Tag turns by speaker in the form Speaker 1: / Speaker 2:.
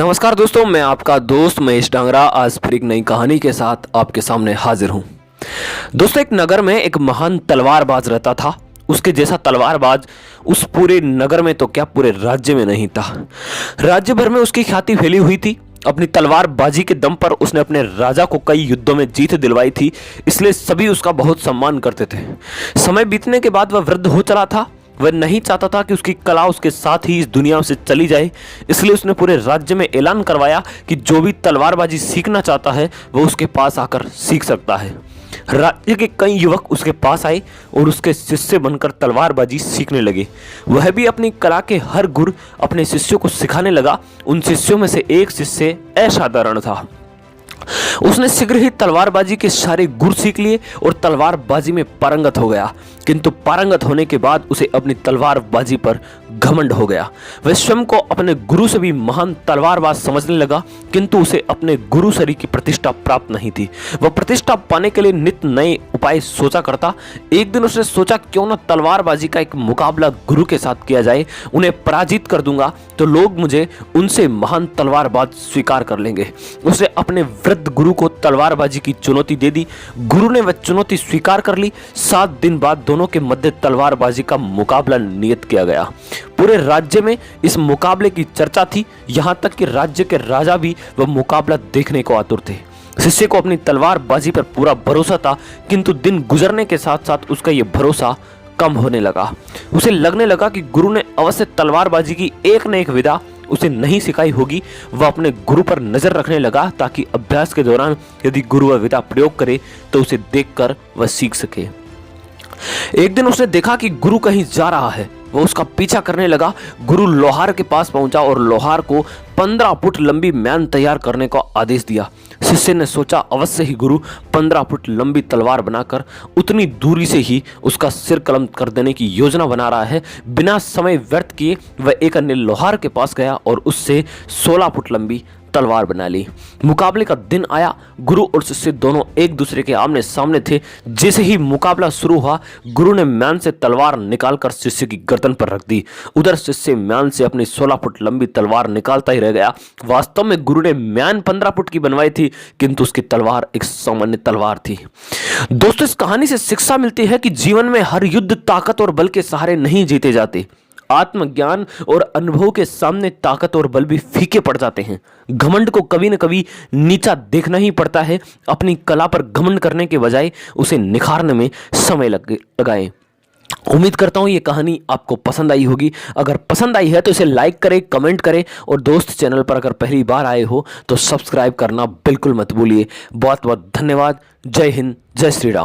Speaker 1: नमस्कार दोस्तों, मैं आपका दोस्त महेश डांगरा आज फिर एक नई कहानी के साथ आपके सामने हाजिर हूं। दोस्तों, एक नगर में एक महान तलवारबाज रहता था। उसके जैसा तलवारबाज उस पूरे नगर में तो क्या पूरे राज्य में नहीं था। राज्य भर में उसकी ख्याति फैली हुई थी। अपनी तलवारबाजी के दम पर उसने अपने राजा को कई युद्धों में जीत दिलवाई थी, इसलिए सभी उसका बहुत सम्मान करते थे। समय बीतने के बाद वह वृद्ध हो चला था। वह नहीं चाहता था कि उसकी कला उसके साथ ही इस दुनिया से चली जाए, इसलिए उसने पूरे राज्य में ऐलान करवाया कि जो भी तलवारबाजी सीखना चाहता है वह उसके पास आकर सीख सकता है। राज्य के कई युवक उसके पास आए और उसके शिष्य बनकर तलवारबाजी सीखने लगे। वह भी अपनी कला के हर गुर अपने शिष्यों को सिखाने लगा। उन शिष्यों में से एक शिष्य असाधारण था। उसने शीघ्र ही तलवारबाजी के सारे गुर सीख लिए और तलवारबाजी में पारंगत हो गया। किंतु पारंगत होने के बाद उसे अपनी तलवारबाजी पर घमंड हो गया। वह स्वयं को अपने गुरु से भी महान तलवारबाज समझने लगा, किंतु उसे अपने गुरु सरी की प्रतिष्ठा प्राप्त नहीं थी। वह प्रतिष्ठा पाने के लिए नित्य नए उपाय सोचा करता। एक दिन उसने सोचा, क्यों न तलवारबाजी का एक मुकाबला गुरु के साथ किया जाए। उन्हें पराजित कर दूंगा तो लोग मुझे उनसे महान तलवारबाज स्वीकार कर लेंगे। उसने अपने वृद्ध गुरु को तलवारबाजी की चुनौती दे दी। गुरु ने वह चुनौती स्वीकार कर ली। 7 दिन बाद दोनों के मध्य तलवारबाजी का मुकाबला नियत किया गया। पूरे राज्य में इस मुकाबले की चर्चा थी, यहां तक कि राज्य के राजा भी वह मुकाबला देखने को आतुर थे। शिष्य को अपनी तलवारबाजी पर पूरा भरोसा था, किंतु दिन गुजरने के साथ साथ उसका यह भरोसा कम होने लगा। उसे लगने लगा कि गुरु ने अवश्य तलवारबाजी की एक न एक विधा उसे नहीं सिखाई होगी। वह अपने गुरु पर नजर रखने लगा ताकि अभ्यास के दौरान यदि गुरु वह विधा प्रयोग करे तो उसे देखकर वह सीख सके। एक दिन उसने देखा कि गुरु कहीं जा रहा है। वह उसका पीछा करने लगा। गुरु लोहार के पास पहुंचा और लोहार को 15 फुट लंबी म्यान तैयार करने का आदेश दिया। शिष्य ने सोचा, अवश्य ही गुरु 15 फुट लंबी तलवार बनाकर उतनी दूरी से ही उसका सिर कलम कर देने की योजना बना रहा है। बिना समय व्यर्थ किए वह एक अन्य लोहार के पास गया और उससे 16 फुट लंबी तलवार बना ली। मुकाबले का दिन आया। गुरु और शिष्य दोनों एक दूसरे के आमने सामने थे। जैसे ही मुकाबला शुरू हुआ, गुरु ने म्यान से तलवार निकालकर शिष्य की गर्दन पर रख दी। उधर शिष्य म्यान से अपनी 16 फुट लंबी तलवार निकालता ही रह गया। वास्तव में गुरु ने म्यान 15 फुट की बनवाई थी, किंतु उसकी तलवार एक सामान्य तलवार थी। दोस्तों, इस कहानी से शिक्षा मिलती है कि जीवन में हर युद्ध ताकत और बल के सहारे नहीं जीते जाते। आत्मज्ञान और अनुभव के सामने ताकत और बल भी फीके पड़ जाते हैं। घमंड को कभी न कभी नीचा देखना ही पड़ता है। अपनी कला पर घमंड करने के बजाय उसे निखारने में समय लगाएं। उम्मीद करता हूं ये कहानी आपको पसंद आई होगी। अगर पसंद आई है तो इसे लाइक करें, कमेंट करें और दोस्त चैनल पर अगर पहली बार आए हो तो सब्सक्राइब करना बिल्कुल मत भूलिए। बहुत बहुत धन्यवाद। जय हिंद, जय श्री राम।